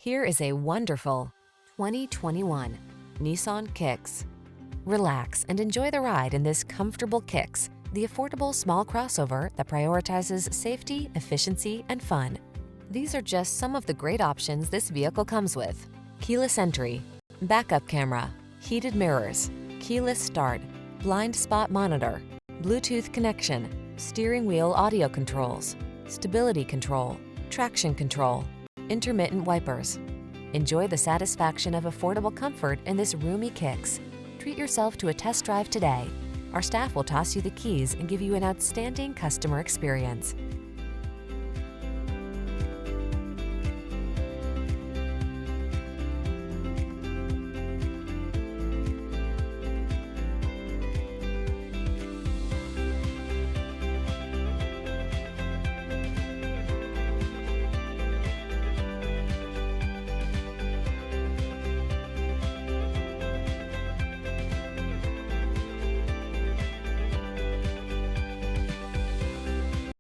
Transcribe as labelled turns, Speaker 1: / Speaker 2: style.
Speaker 1: Here is a wonderful 2021 Nissan Kicks. Relax and enjoy the ride in this comfortable Kicks, the affordable small crossover that prioritizes safety, efficiency, and fun. These are just some of the great options this vehicle comes with: keyless entry, backup camera, heated mirrors, keyless start, blind spot monitor, Bluetooth connection, steering wheel audio controls, stability control, traction control, intermittent wipers. Enjoy the satisfaction of affordable comfort in this roomy Kicks. Treat yourself to a test drive today. Our staff will toss you the keys and give you an outstanding customer experience.